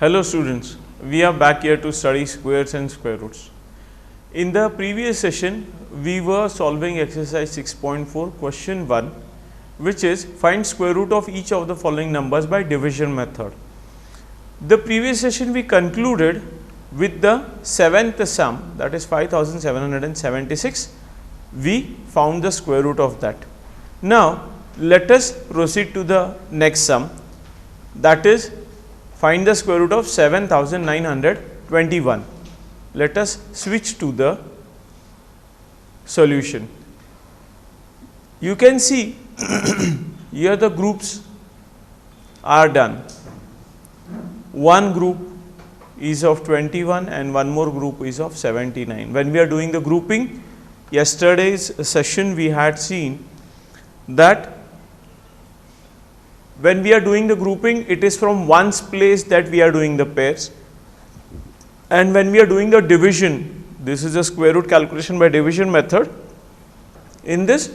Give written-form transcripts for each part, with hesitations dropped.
Hello students, we are back here to study squares and square roots. In the previous session, we were solving exercise 6.4 question 1, which is find square root of each of the following numbers by division method. The previous session we concluded with the seventh sum, that is 5776. We found the square root of that. Now let us proceed to the next sum, that is find the square root of 7921. Let us switch to the solution. You can see here the groups are done. One group is of 21 and one more group is of 79. When we are doing the grouping, yesterday's session we had seen that when we are doing the grouping, it is from ones place that we are doing the pairs, and when we are doing the division, this is a square root calculation by division method. In this,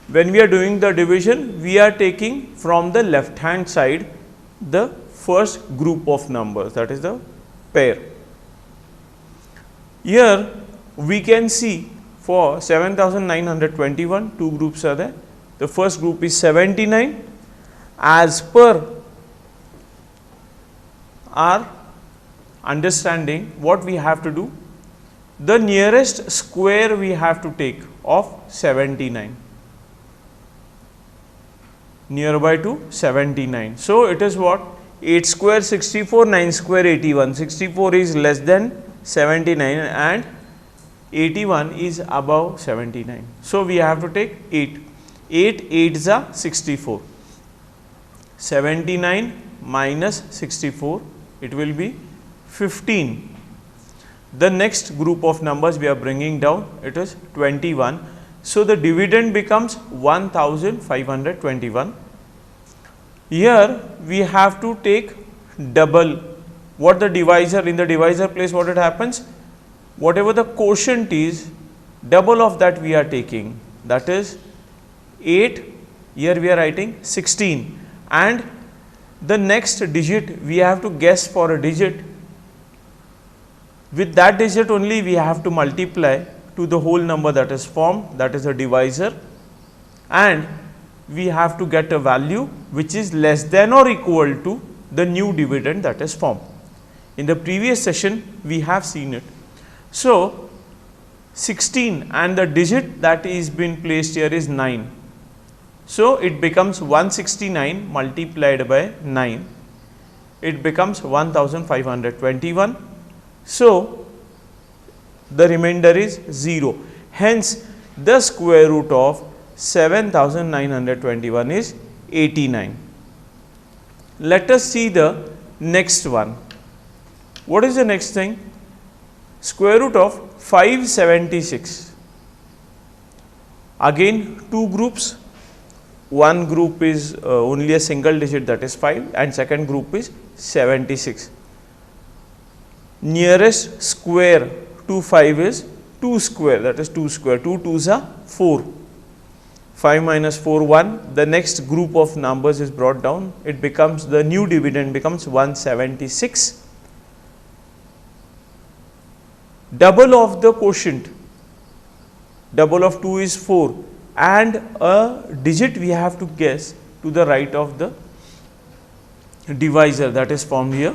when we are doing the division, we are taking from the left hand side the first group of numbers, that is the pair. Here we can see for 7921 two groups are there. The first group is 79. As per our understanding, what we have to do, the nearest square we have to take of 79, nearby to 79. So it is what? 8 square 64, 9 square 81. 64 is less than 79 and 81 is above 79. So we have to take 8. 8 8s are 64. 79 minus 64, it will be 15. The next group of numbers we are bringing down, it is 21. So the dividend becomes 1521. Here we have to take double. What the divisor, in the divisor place what it happens? Whatever the quotient is, double of that we are taking. That is 8, here we are writing 16. And the next digit we have to guess for a digit. With that digit only we have to multiply to the whole number that is formed, that is a divisor, and we have to get a value which is less than or equal to the new dividend that is formed. In the previous session we have seen it. So 16 and the digit that is been placed here is 9. So it becomes 169 multiplied by 9, it becomes 1521. So the remainder is 0. Hence the square root of 7921 is 89. Let us see the next one. What is the next thing? Square root of 576. Again two groups. One group is only a single digit, that is 5, and second group is 76. Nearest square to 5 is 2 square, that is 2 square. 2 2s are 4. 5 minus 4 1. The next group of numbers is brought down. It becomes, the new dividend becomes 176. Double of the quotient, double of 2 is 4. And a digit we have to guess to the right of the divisor that is formed here.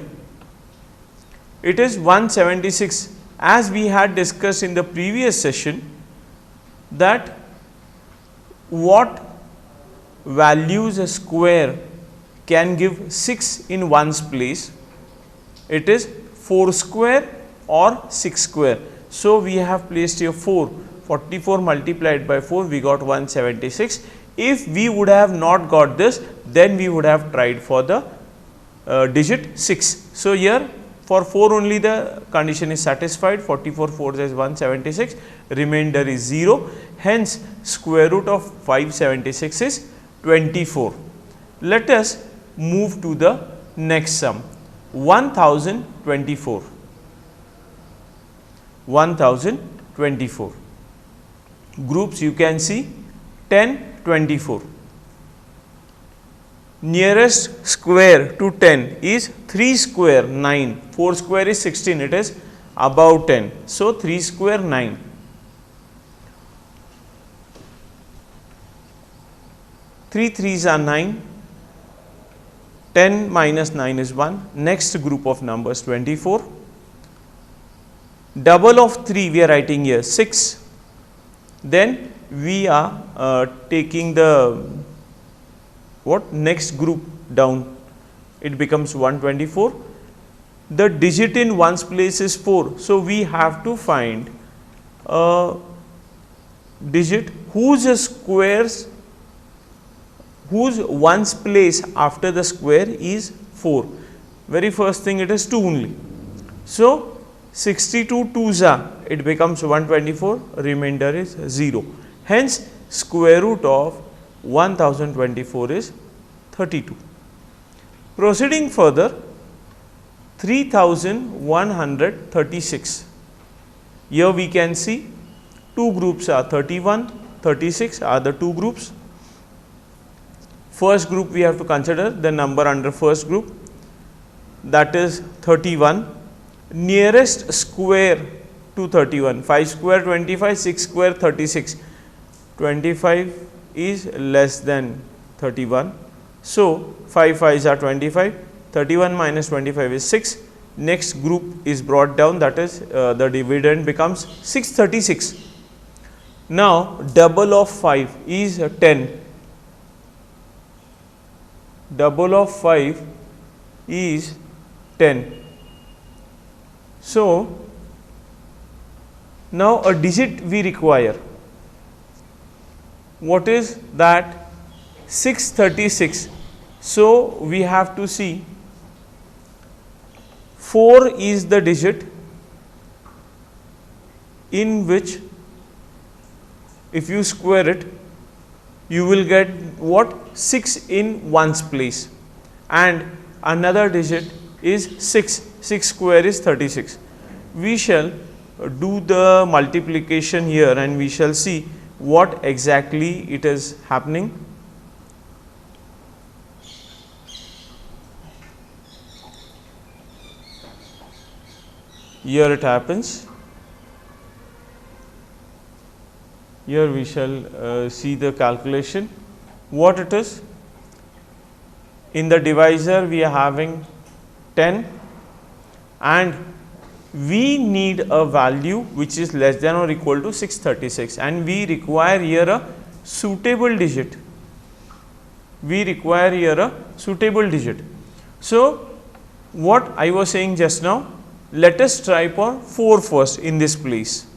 It is 176. As we had discussed in the previous session, that what values a square can give 6 in ones place, it is 4 square or 6 square. So we have placed here 4. 44 multiplied by 4, we got 176. If we would have not got this, then we would have tried for the digit 6. So here for 4 only the condition is satisfied. 44 4s is 176, remainder is 0. Hence square root of 576 is 24. Let us move to the next sum. 1024. 1024. Groups you can see 10, 24. nearest square to 10 is 3 square 9, 4 square is 16, it is above 10. So, 3 square 9. 3 3s are 9, 10 minus 9 is 1. Next group of numbers 24. Double of 3 we are writing here 6. Then we are taking the next group down, it becomes 124. The digit in ones place is 4. So, we have to find a digit whose ones place after the square is 4. Very first thing, it is 2 only. So, 62 2s are, it becomes 124, remainder is 0. Hence, square root of 1024 is 32. Proceeding further, 3136. Here we can see two groups are 31, 36 are the two groups. First group we have to consider the number under first group, that is 31. Nearest square to 31, 5 square 25, 6 square 36, 25 is less than 31. So, 5 5s are 25, 31 minus 25 is 6. Next group is brought down, that is the dividend becomes 636. Now, double of 5 is 10. Double of 5 is 10. So, now a digit we require. What is that? 636. So, we have to see 4 is the digit in which if you square it, you will get what? 6 in ones place, and another digit is 6. 6 square is 36. We shall do the multiplication here and we shall see what exactly it is happening. Here it happens. Here we shall see the calculation. What it is? In the divisor we are having 10 and we need a value which is less than or equal to 636, and we require here a suitable digit. We require here a suitable digit. So, what I was saying just now, let us try for 4 first in this place.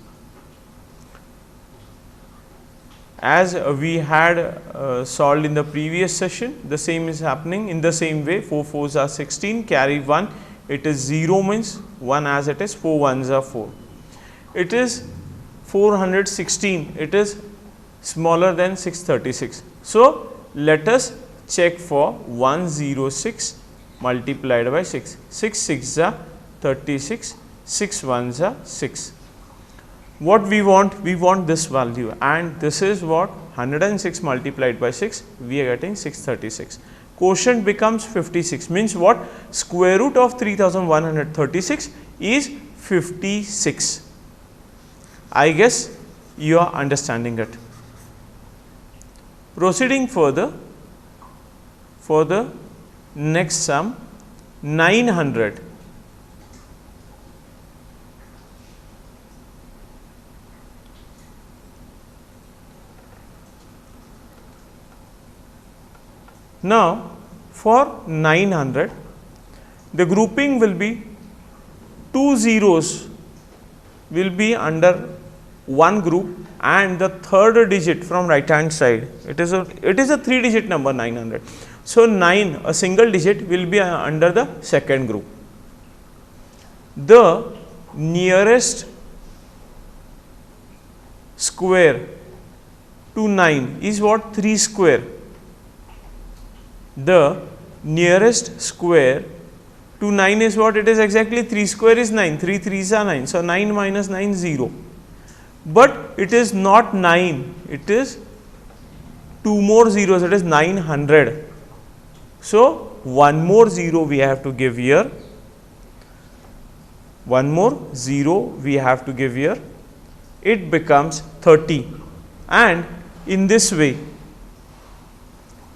As we had solved in the previous session, the same is happening in the same way. 4 4s are 16, carry 1, it is 0 means 1 as it is, 4 1s are 4. It is 416, it is smaller than 636. So, let us check for 106 multiplied by 6. 6 6s are 36, 6 1s are 6. What we want? We want this value, and this is what 106 multiplied by 6, we are getting 636. Quotient becomes 56, means what? Square root of 3136 is 56. I guess you are understanding it. Proceeding further, for the next sum, 900. Now, for 900, the grouping will be 2 zeros will be under one group and the third digit from right hand side, it is a 3 digit number 900. So, 9 a single digit will be under the second group. The nearest square to 9 is what? 3 square. The nearest square to 9 is what? It is exactly 3 square is 9, 3 3s are 9. So, 9 minus 9 0, but it is not 9, it is 2 more zeros, it is 900. So, one more 0 we have to give here, one more 0 we have to give here, it becomes 30, and in this way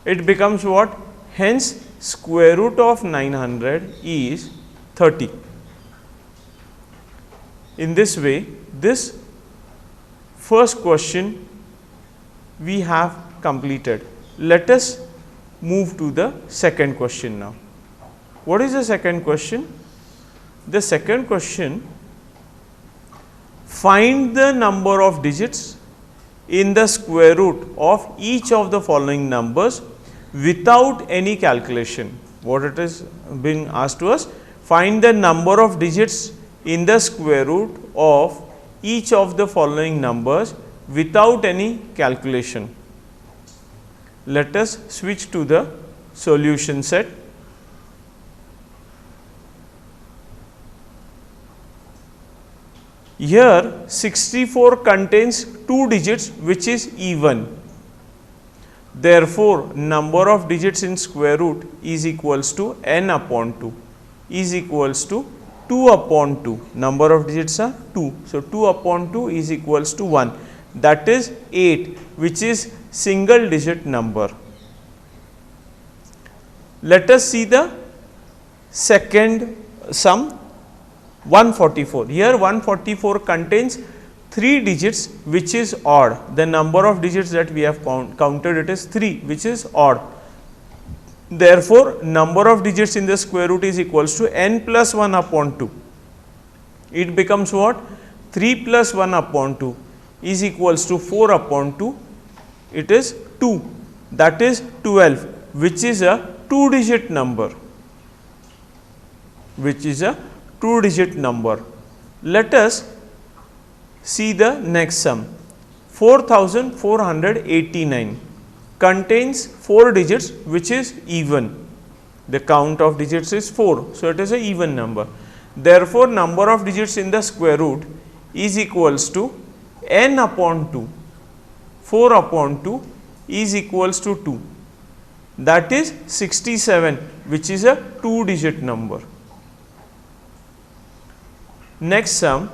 it becomes what? Hence, square root of 900 is 30. In this way, this first question we have completed. Let us move to the second question now. What is the second question? The second question, find the number of digits in the square root of each of the following numbers without any calculation. What it is being asked to us? Find the number of digits in the square root of each of the following numbers without any calculation. Let us switch to the solution set. Here 64 contains 2 digits which is even. Therefore, number of digits in square root is equals to n upon 2 is equals to 2 upon 2. Number of digits are 2. So, 2 upon 2 is equals to 1, that is 8, which is single digit number. Let us see the second sum, 144. Here 144 contains 3 digits which is odd. The number of digits that we have counted, it is 3 which is odd. Therefore, number of digits in the square root is equals to n plus 1 upon 2. It becomes what? 3 plus 1 upon 2 is equals to 4 upon 2. It is 2, that is 12, which is a 2 digit number, which is a 2 digit number. Let us see the next sum. 4489 contains 4 digits which is even. The count of digits is 4. So, it is a even number. Therefore, number of digits in the square root is equals to n upon 2. 4 upon 2 is equals to 2, that is 67, which is a 2 digit number. Next sum,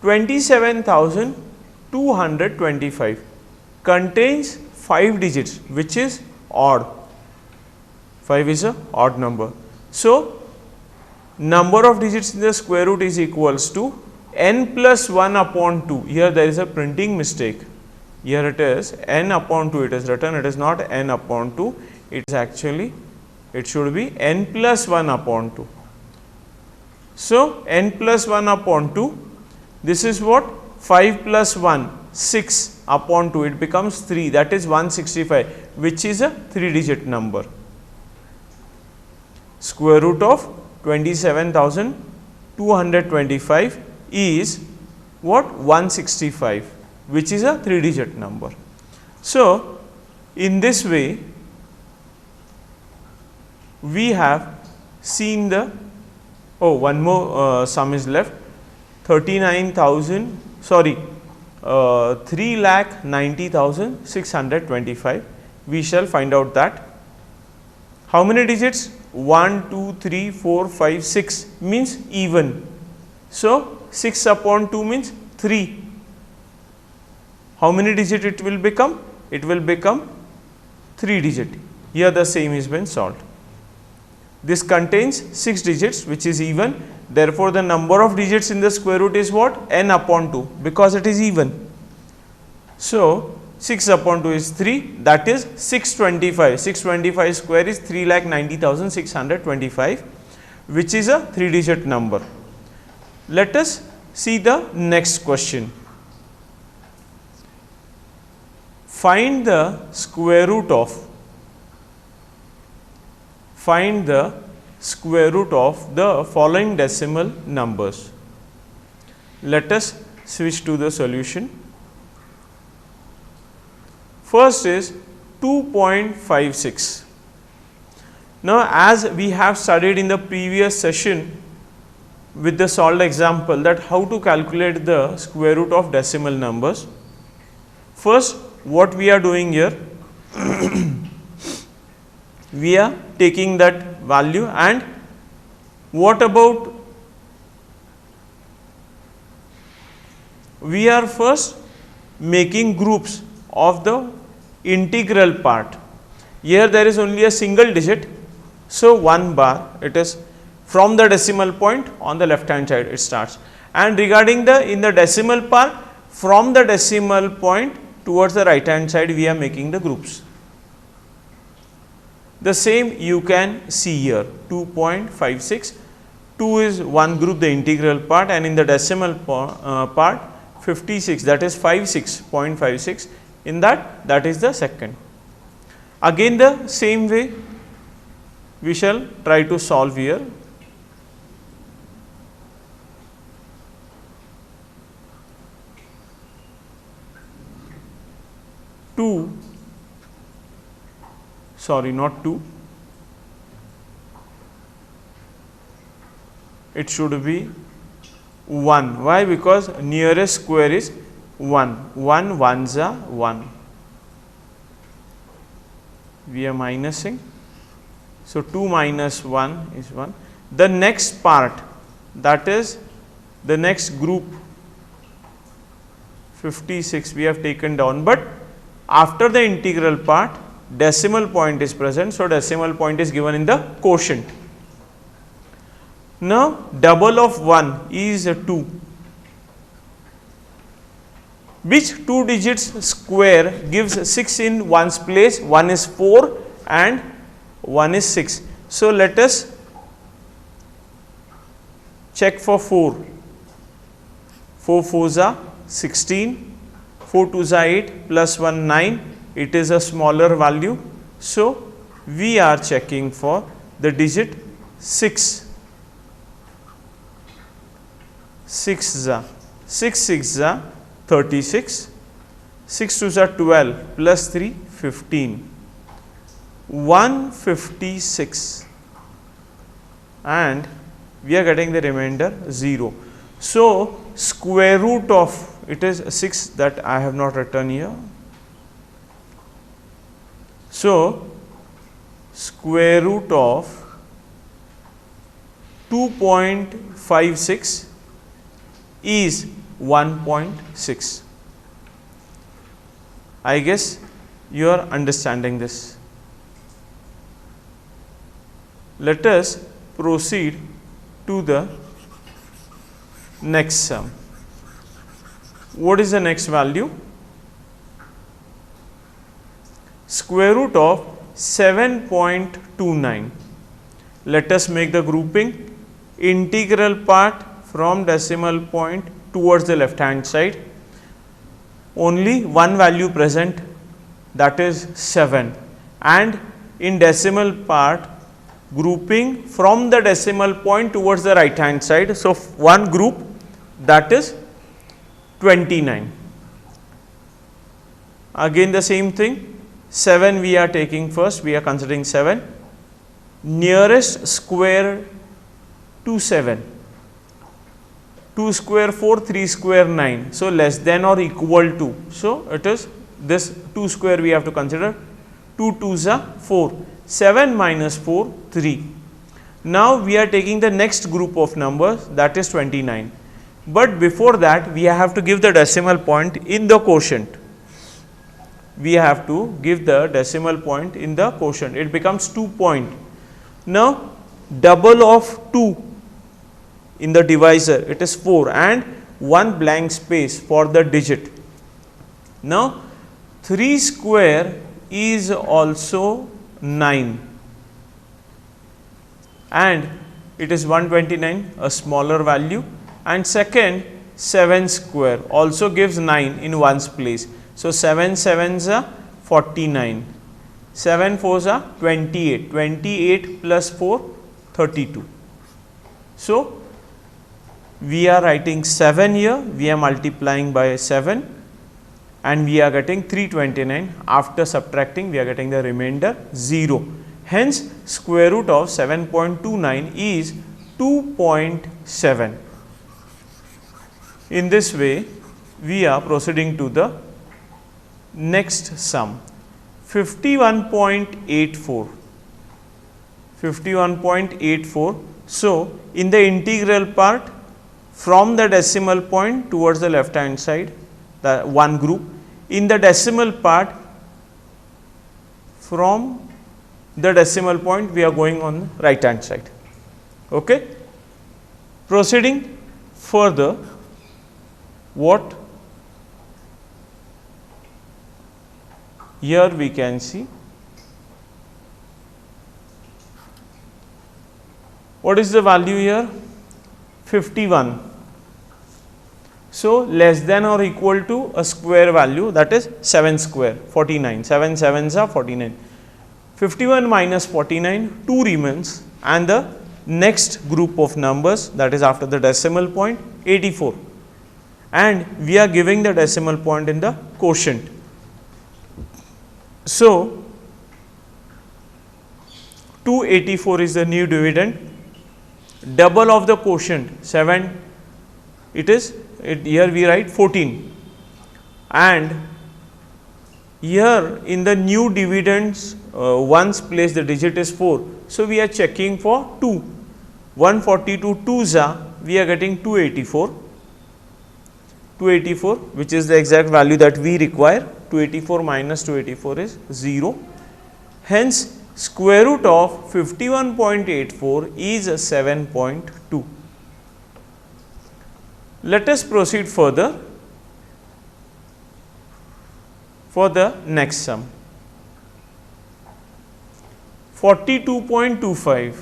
27,225 contains 5 digits which is odd. 5 is a odd number. So, number of digits in the square root is equals to n plus 1 upon 2. Here there is a printing mistake. Here it is n upon 2 it is written, it is not n upon 2, it is actually, it should be n plus 1 upon 2. So, n plus 1 upon 2, this is what? 5 plus 1, 6 upon 2, it becomes 3, that is 165, which is a 3 digit number. Square root of 27,225 is what? 165, which is a 3 digit number. So, in this way we have seen the, one more sum is left, 3,90,625. We shall find out that. How many digits? 1, 2, 3, 4, 5, 6 means even. So, 6 upon 2 means 3. How many digit it will become? It will become 3 digit. Here the same is been solved. This contains 6 digits which is even. Therefore, the number of digits in the square root is what? N upon 2, because it is even. So, 6 upon 2 is 3, that is 625. 625 square is 3,90,625, which is a 3 digit number. Let us see the next question. Find the square root of the following decimal numbers. Let us switch to the solution. First is 2.56. Now, as we have studied in the previous session with the solved example, that how to calculate the square root of decimal numbers. First, what we are doing here, we are taking that value. And what about, we are first making groups of the integral part. Here there is only a single digit, so 1 bar, it is from the decimal point on the left hand side it starts. And regarding the, in the decimal part, from the decimal point towards the right hand side we are making the groups. The same you can see here, 2.56, 2 is one group, the integral part, and in the decimal part 56, that is 56.56, in that is the second. Again the same way we shall try to solve here. Not 2, it should be 1. Why? Because nearest square is 1. 1 ones are 1. We are minusing. So 2 minus 1 is 1. The next part, that is the next group, 56 we have taken down, but after the integral part decimal point is present, so decimal point is given in the quotient. Now double of 1 is 2. Which 2 digits square gives 6 in one's place? 1 is 4 and 1 is 6. So let us check for 4. 4 4s are 16, 4 2s are 8, plus 1 9. It is a smaller value. So we are checking for the digit 6. 6 6 are 36, 6 2s are 12, plus 3 15, 156, and we are getting the remainder 0. So square root of, it is 6 that I have not written here. So square root of 2.56 is 1.6. I guess you are understanding this. Let us proceed to the next sum. What is the next value? Square root of 7.29. Let us make the grouping. Integral part from decimal point towards the left hand side. Only one value present, that is 7, and in decimal part grouping from the decimal point towards the right hand side. So one group, that is 29. Again the same thing, 7 we are taking first, we are considering 7. Nearest square to 7. 2 square 4, 3 square 9. So less than or equal to. So it is this 2 square we have to consider. 2 2s are 4. 7 minus 4, 3. Now we are taking the next group of numbers, that is 29. But before that we have to give the decimal point in the quotient. We have to give the decimal point in the quotient. It becomes 2 point. Now double of 2 in the divisor, it is 4, and one blank space for the digit. Now 3 square is also 9, and it is 129, a smaller value, and second 7 square also gives 9 in one's place. So 7 7s are 49, 7 4s are 28, 28 plus 4 32. So we are writing 7 here, we are multiplying by 7, and we are getting 329. After subtracting, we are getting the remainder 0. Hence square root of 7.29 is 2.7. In this way we are proceeding to the next sum. 51.84. 51.84. So, in the integral part, from the decimal point towards the left hand side, the one group. In the decimal part, from the decimal point we are going on the right hand side. Okay. Proceeding further, what here we can see, what is the value here? 51. So, less than or equal to a square value, that is 7 square, 49, 7 sevens are 49. 51 minus 49, 2 remains, and the next group of numbers, that is after the decimal point, 84, and we are giving the decimal point in the quotient. So, 284 is the new dividend, double of the quotient 7, here we write 14, and here in the new dividends ones place the digit is 4. So, we are checking for 2, 142 2s are, we are getting 284, which is the exact value that we require. 284 minus 284 is 0. Hence, square root of 51.84 is 7.2. Let us proceed further for the next sum. 42.25,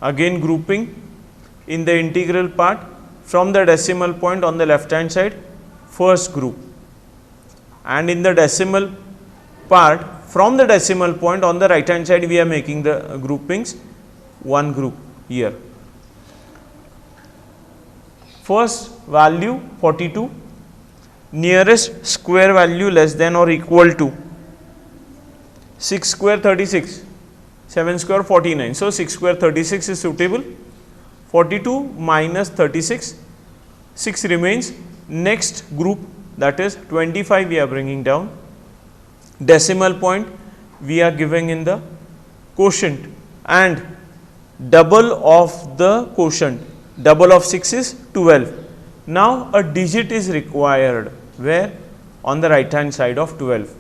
again grouping in the integral part from the decimal point on the left hand side, first group, and in the decimal part from the decimal point on the right hand side we are making the groupings, one group here. First value 42, nearest square value less than or equal to 6 square 36, 7 square 49. So, 6 square 36 is suitable. 42 minus 36, 6 remains. Next group, that is 25 we are bringing down. Decimal point we are giving in the quotient, and double of the quotient, double of 6 is 12. Now, a digit is required, where? On the right hand side of 12.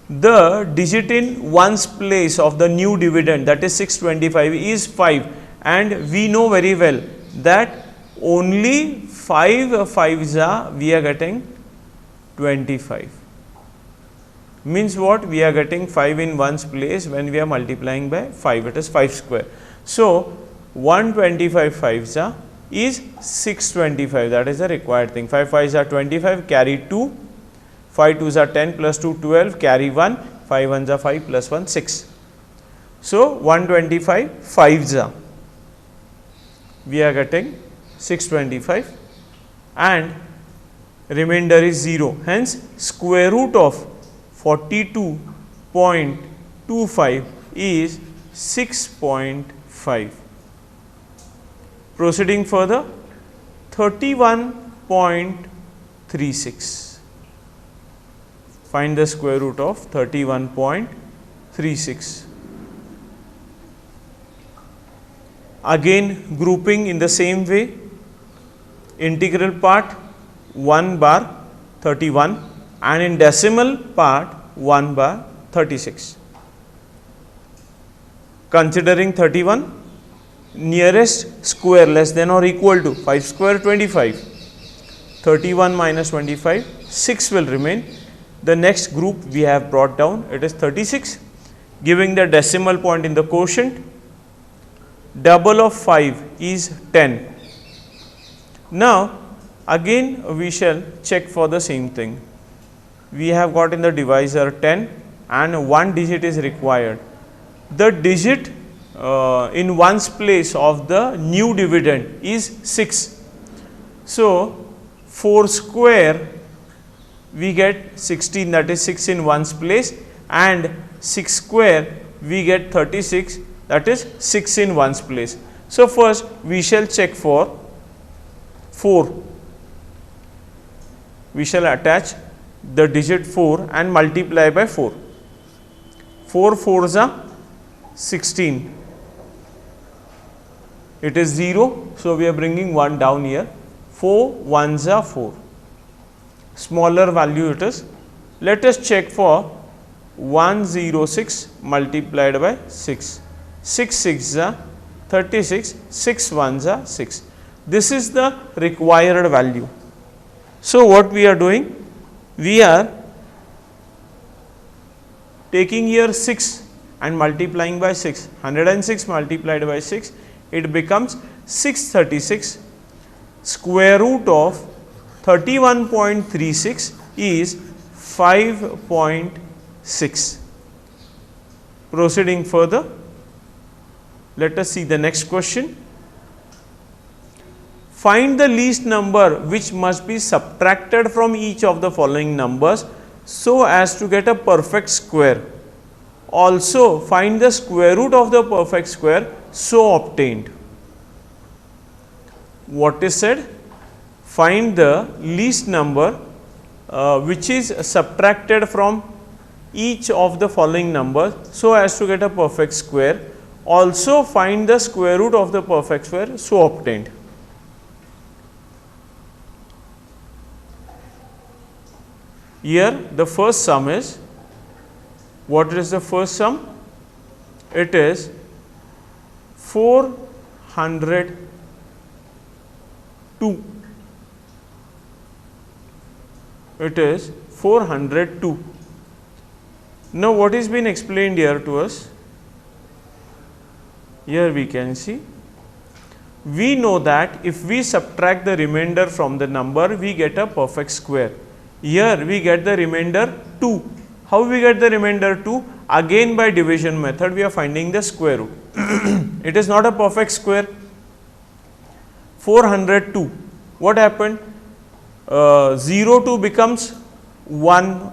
The digit in ones place of the new dividend, that is 625, is 5, and we know very well that only 5 fives are, we are getting 25. Means what? We are getting 5 in ones place when we are multiplying by 5, it is 5 square. So, 125 fives are is 625, that is the required thing. 5 fives are 25, carry 2, 5 twos are 10 plus 2 12, carry 1, 5 ones are 5 plus 1 6. So, 125 fives are, we are getting 625, and remainder is 0. Hence, square root of 42.25 is 6.5. Proceeding further, 31.36. Find the square root of 31.36. Again grouping in the same way, integral part 1 bar 31, and in decimal part 1 bar 36. Considering 31, nearest square less than or equal to 5 square 25, 31 minus 25, 6 will remain. The next group we have brought down, it is 36, giving the decimal point in the quotient. Double of 5 is 10. Now, again we shall check for the same thing. We have got in the divisor 10 and one digit is required. The digit in ones place of the new dividend is 6. So, 4 square we get 16, that is 6 in ones place, and 6 square we get 36, that is 6 in ones place. So, first we shall check for 4. We shall attach the digit 4 and multiply by 4. 4 4s are 16. It is 0. So, we are bringing 1 down here. 4 1s are 4. Smaller value it is. Let us check for 106 multiplied by 6. 6 6s are 36. 6 1s are 6. This is the required value. So, what we are doing? We are taking here 6 and multiplying by 6. 106 multiplied by 6, it becomes 636. Square root of 31.36 is 5.6. Proceeding further, let us see the next question. Find the least number which must be subtracted from each of the following numbers so as to get a perfect square. Also, find the square root of the perfect square so obtained. What is said? Find the least number which is subtracted from each of the following numbers so as to get a perfect square. Also, find the square root of the perfect square so obtained. Here the first sum is, what is the first sum? It is 402. It is 402. Now, what is been explained here to us? Here we can see, we know that if we subtract the remainder from the number, we get a perfect square. Here we get the remainder 2. How we get the remainder 2? Again by division method we are finding the square root. It is not a perfect square. 402. What happened? 0 2 becomes one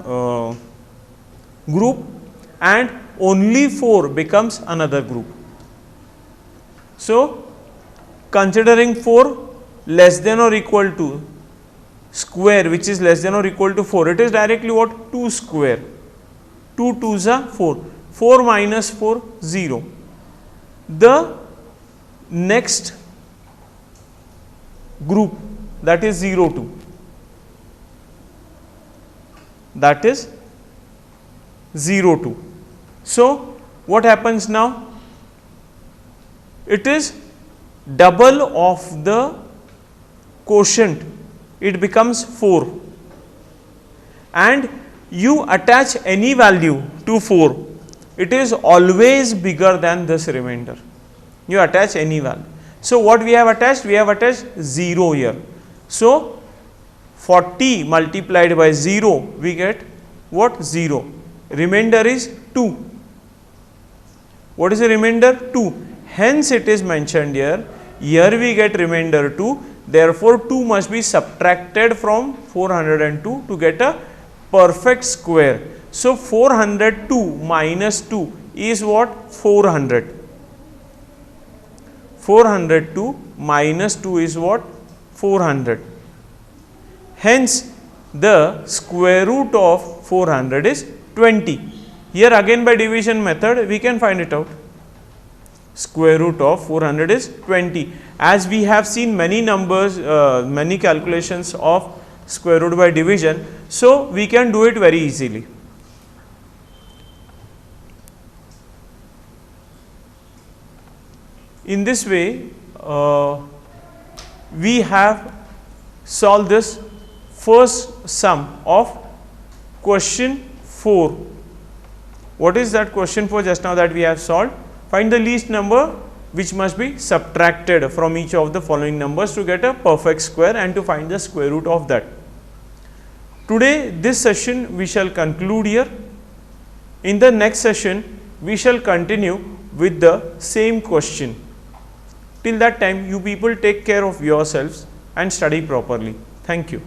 group and only 4 becomes another group. So, considering 4 less than or equal to square which is less than or equal to 4, it is directly what? 2 square. 2 2s are 4. 4 minus 4, 0. The next group, that is 0 2. That is 0 2. So, what happens now? It is double of the quotient. It becomes 4. And you attach any value to 4, it is always bigger than this remainder. You attach any value. So, what we have attached? We have attached 0 here. So, 40 multiplied by 0, we get what? 0. Remainder is 2. What is the remainder? 2. Hence, it is mentioned here. Here we get remainder 2. Therefore, 2 must be subtracted from 402 to get a perfect square. So, 402 minus 2 is what? 400. 402 minus 2 is what? 400. Hence, the square root of 400 is 20. Here again by division method we can find it out. Square root of 400 is 20. As we have seen many numbers, many calculations of square root by division, so we can do it very easily. In this way, we have solved this first sum of question 4. What is that question 4 just now that we have solved? Find the least number which must be subtracted from each of the following numbers to get a perfect square and to find the square root of that. Today, this session we shall conclude here. In the next session, we shall continue with the same question. Till that time, you people take care of yourselves and study properly. Thank you.